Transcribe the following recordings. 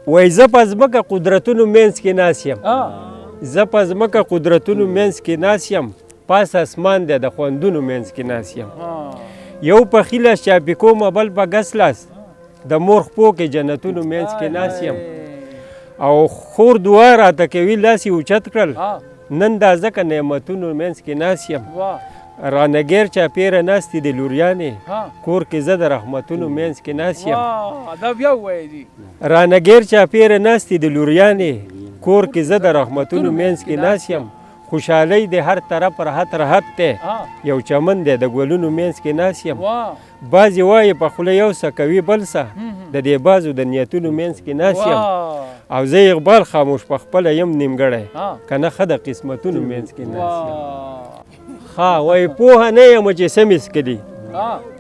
وایي زه په ځمکه قدرتونو منځ کې ناست یم زه په ځمکه قدرتونو منځ کې ناست یم پاس اسمان دی د خوندونو منځ کې ناست یم یو په ښي لاس چاپي کومه بل په ګس لاس د مور خپو کې جنتونو منځ کې ناست یم او خور دعا راته کوي لاس یې اوچت کړل نن دا ځکه نعمتونو منځ کې ناست یم رانګیر چاپیره ناستې د لوریانې کور کې زه د رحمتونو منځ کې ناست یم رانګیر چاپیره ناستې د لوریانې کور کې زه د رحمتونو منځ کې ناست یم خوشحالۍ د هر طرف راحت راحت دی یو چمن دی د ګلونو منځ کې ناست یم بعضې وایي په خوله یو څه کوي بل څه د دې بعضو د نیتونو منځ کې ناست یم او زه اقبال خاموش په خپله یم نیمګړی که نه ښه د قسمتونو منځ کې ناست یم ها وایي پوهه نه یم چې څه مې څکلي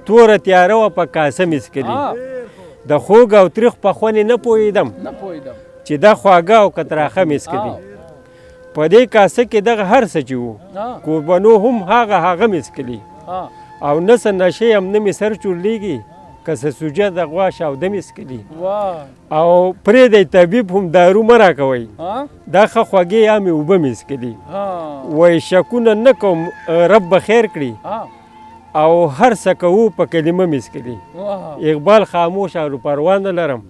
توره تیاره وه په کاسه مې څکلي د خوږ او تریخ په خوند نه پوهېدم چې دا خواږه او که تراخه مې څکلي په دې کاسه کې دغه هر څه چې وو قربانو هم هغه مې څکلي او نه څه نشه یم نه مې سر چورلیږي که څه سوجه د غوا شاوده مې څکلي او پرېږدی طبیب هم دارو مه راکوئ دا ښه خوږې یا مې اوبه مې څکلي وایي شکونه نه کوم رب به خیر کړي او هر څه کوو په کلمه مې څکلي اقبال خاموش او پروا نه لرم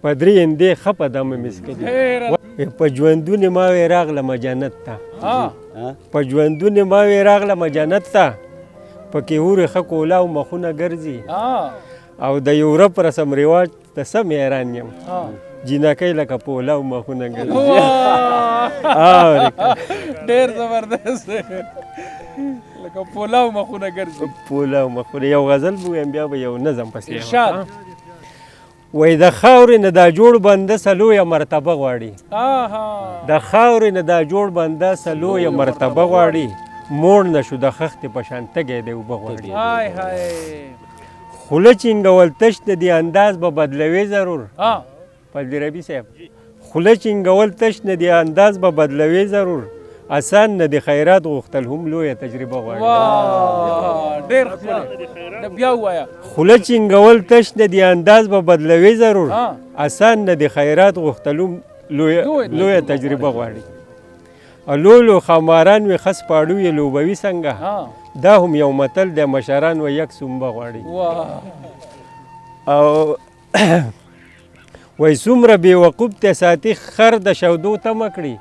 په درې اندې ښه په دمه مې څکلي په ژوندونې ما وې راغلمه جنت ته په ژوندونې ما وې راغلمه جنت ته پکې هورې ښه کولاو مخونه ګرځي او د یورپ رسم رواج ته سم حیران یم جینکۍ لکه پولاو مخونه ګرځي ډېر زبردست لکه پولاو مخونه ګرځي پولاو مخونه یو غزل به ویم بیا به یو نظم پسې وایي د خاورې نه دا جوړ بنده څه لویه مرتبه غواړي د خاورې نه دا جوړ بنده څه لویه مرتبه غواړي موړ نه شو د خښتې په شان تږی دی اوبه غواړي خوله چینګول تش د دې انداز به بدلوي ضرور فضلي ربي صاحب خوله چینګول تش نه دې انداز به بدلوي ضرور آسان نه د خیرات غوښتل هم لویه تجربه غواړي ډېر ښکلی بیا ووایه خوله چینګول تش نه دې انداز به بدلوي ضرور آسان نه د خیرات غوښتل هم لویه تجربه غواړي لولو خماران وي خس پاړو یې لوبوي څنګه دا هم یو متل دی مشران و یک سومبه غواړي او وایي څومره بېوقوف ته ساتي خر د شودو تمه کړي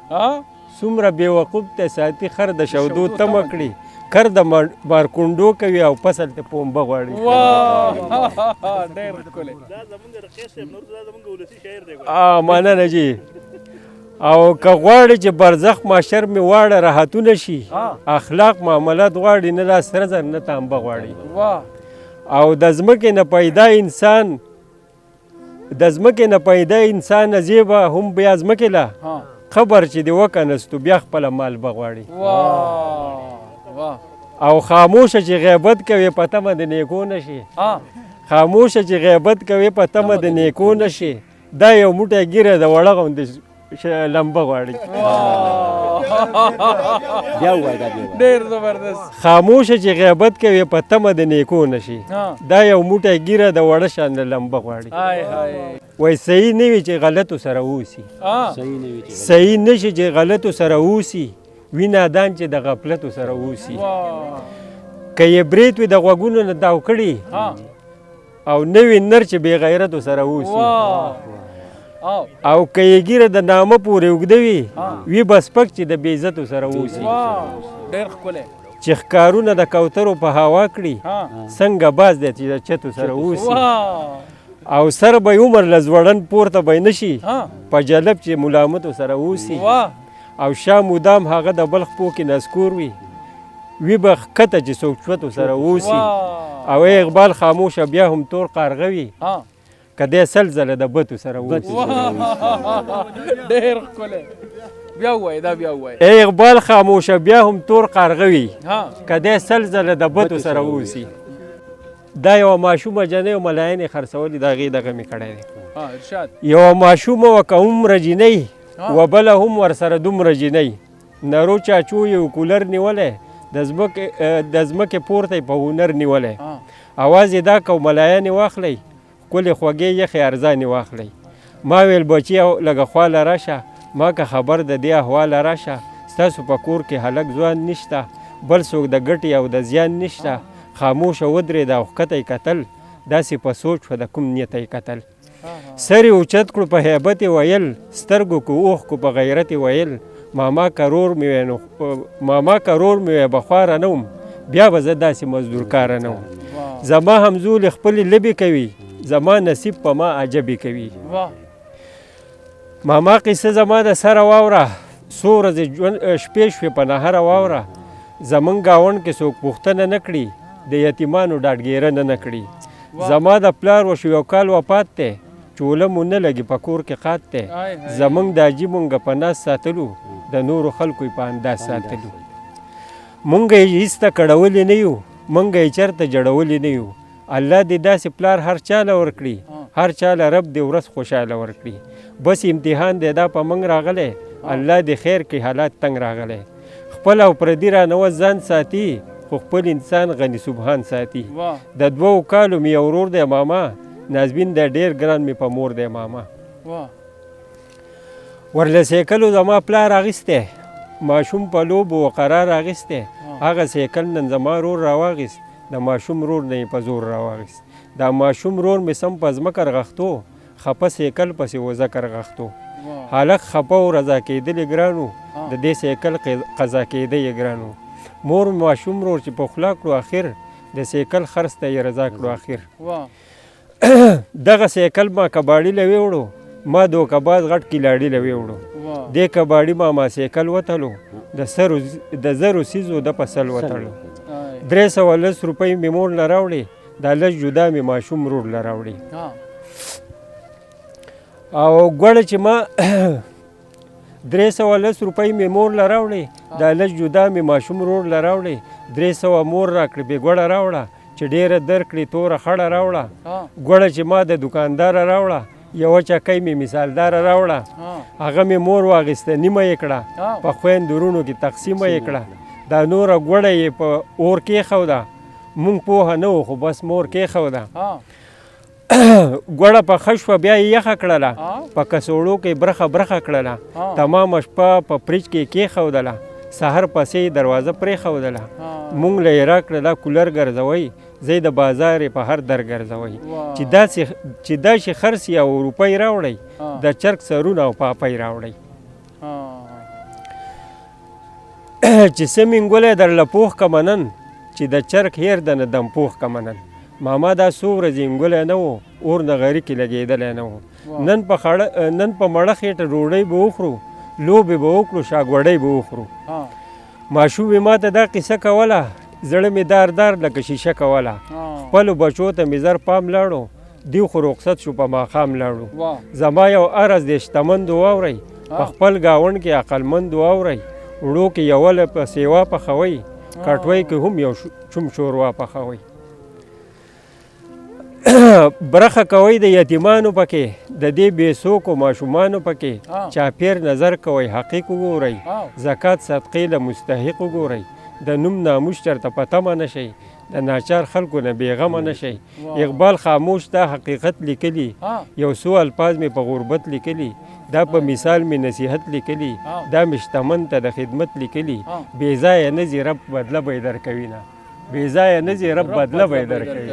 څومره بېوقوف ته ساتي خر د شودو تمه کړي کر د مارکونډو کوي او فصل ته پومبه غواړي مننه جي او که غواړي چې برزخ معاشر مې واړه راحتونه شي اخلاق معاملات غواړي نه لا سره زر نه تانبه غواړي او د ځمکې نه پیدا انسان زیبه هم بیا ځمکې له خبر چې دې وکنستو بیا خپله مالبه غواړي او خاموشه چې غیبت کوي په تمه د نیکو نشي خاموشه چې غیبت کوي په تمه د نیکو نشي دا یو موټی ګیره د وړه غوندې لمبه غواړي ډېر زبردست خاموشه چې غیبت کوي په تمه د نیکو نشي دا یو موټی ګیره د وړه شان لمبه غواړي وایي صحیح نه وي چې غلطو سره اوسي صحیح نه شي چې غلطو سره اوسي وي نادان چې د غفلتو سره اوسي که یې برید وي د غوږونو نه داو کړي او نوي نر چې بې غیرتو سره اوسي او که یې ګیره د نامه پورې اوږده وي وي به سپک چې د بې عزتو سره اوسي چې ښکارونه د کوترو په هوا کړي څنګه باز دی چې د چتو سره اوسي او سر به یې عمر له ځوړن پورته به یې نه شي په جلب چې ملامتو سره اوسي او شا مدام هغه د بل خپو کې نسکور وي به ښکته چې څوک چوتو سره اوسي او اقبال خاموشه بیا هم تور قارغه وي که دی سل ځله د بتو سره اوسي ډېر ښکلی بیا ووایه دا بیا ووایه اقبال خاموشه بیا هم تور قارغه وي که دی سل ځله د بتو سره اوسي دا یوه ماشومه جنۍ او ملاینې خرڅولي د هغې دغه مې کړی دی یوه ماشومه وه که هومره جینۍ و بله هم ورسره دومره جینۍ نرو چاچو یو کولر نیولی د ځمکې پورته یې په هنر نیولی اواز یې دا که ملایانې واخلی ښکلې خوږې یخې ارزانې واخلی ما ویل بچیه لږه خواله راشه ما که خبر د دې احواله راشه ستاسو په کور کې هلک ځوان نشته بل څوک د ګټې او د زیان نشته خاموشه ودرېده او ښکته یې کتل داسې په سوچ شوه د کوم نیته یې کتل سر یې اوچت کړو په هیبت یې ویل سترګو کې اوښکو په غیرت یې ویل ماما کرور مې وی بخواره نه وم بیا به زه داسې مزدور کاره نه وم زما همزولې خپلې لبې کوي زما نصیب په ما عجبې کوي ماما قصه زما د سره واوره څو ورځې شپې شوې په نهره واوره زمونږ ګاونډ کې څوک پوښتنه نه کړي د یتیمانو ډاډګیرنه نه کړي زما د پلار وشو یو کال وفات دی چوله مو نه لګي په کور کې قات دی زمونږ داجي مونږ په ناز ساتلو د نورو خلکو په انداز ساتلو مونږ یې هېڅ ته کړولې نه یو مونږ یې چېرته جړولې نه یو الله دې داسې پلار هر چاله ورکړي هر چاله رب دې ورځ خوشحاله ورکړي بس امتحان دی دا په موږ راغلی الله دې خیر کړي حالات تنګ راغلی خپل او پردي رانه ځان ساتي خو خپل انسان غني سبحان ساتي د 2 کالو مې یو ورور دی ماما نازبین دی ډېر ګران مې په مور دی ماما ورله سیکلو زما پلار اخیستی ماشوم په لوبو و قرار اخیستی هغه سیکل نن زما رور راواخیست د ماشوم رور نه یې په زور راواخیست دا ماشوم رور مې سم په ځمکه رغښتو خپه سیکل پسې وزکه رغښتو هلک خپه و رضا کېدلې ګرانو د دې سیکل قضا کېده یې ګرانو مور ماشوم رور چې په خوله کړو اخر د سیکل خرڅ ته یې رضا کړو اخر دغه سیکل ما کباړي له ویوړو ما دوکباز غټ کلاړي له ویوړو دې کباړي ما سیکل وتلو د زرو سیزو د پسل وتړو 310 روپۍ مې مور له راوړې دا لږ جدا مې ماشوم رور له راوړې او ګوړه چې ما 310 روپۍ مې مور له راوړې دا لږ جدا مې ماشوم رور له راوړې 300 مور راکړې بې ګوړه راوړه چې ډېره درکړې توره خړه راوړه ګوړه چې ما د دوکانداره راوړه یوه چکۍ مې مثالداره راوړه هغه مې مور واخیسته نیمه یې کړه په خویندو وروڼو کې تقسیمه یې کړه دا نوره ګوړه یې په اور کېښوده مونږ پوهه نه وو خو بس مور کېښوده ګوړه پخه شوه بیا یې یخه کړله په کڅوړو کې برخه کړله تمامه شپه په فریج کې کېښودله سحر پسې دروازه پرېښودله مونږ له یې راکړله کولر ګرځوئ زه د بازار په هر در ګرځوئ چې داسې خرڅ یا روپۍ راوړئ د چرګ سرونه او پاپۍ راوړئ چې څه منګولی درله پوخ کمه نن چې د چرګ هیر د نه دم پوخ کمه نن ماما دا څو ورځې انګولی نه و اور نغري کې لګېدلی نه و نن په مړه خېټه ډوډۍ به وخورو لوبې به وکړو شاګوړۍ به وخورو ماشوم مې ما ته دا قصه کوله زړه مې دار لکه شیشه کوله خپلو بچو ته مې زر پام لاړو دیو خو رخصت شو په ماښام لاړو زما یو عرض دی شتمندو واورئ په خپل ګاونډ کې عقلمندو واورئ وړو کې یوله په سیوا پخوئ کټوۍ کې هم یو چوم شوروا پخوئ برخه کوئ د یتیمانو پکې د دې بېڅوکو ماشومانو پکې چاپیر نظر کوئ حقیق وګورئ زکات صدقې له مستحق وګورئ د نوم ناموس چېرته په تمه نه شئ د ناچار خلکو نه بېغمه نه شئ اقبال خاموش دا حقیقت لیکلی یو څو الفاظ مې په غربت لیکلی دا په مثال مې نصیحت لیکلی دا مې شتمن ته د خدمت لیکلی بې ځایه نه ځي رب بدله به یې درکوي نه بې ځایه نه ځي رب بدله به یې درکوي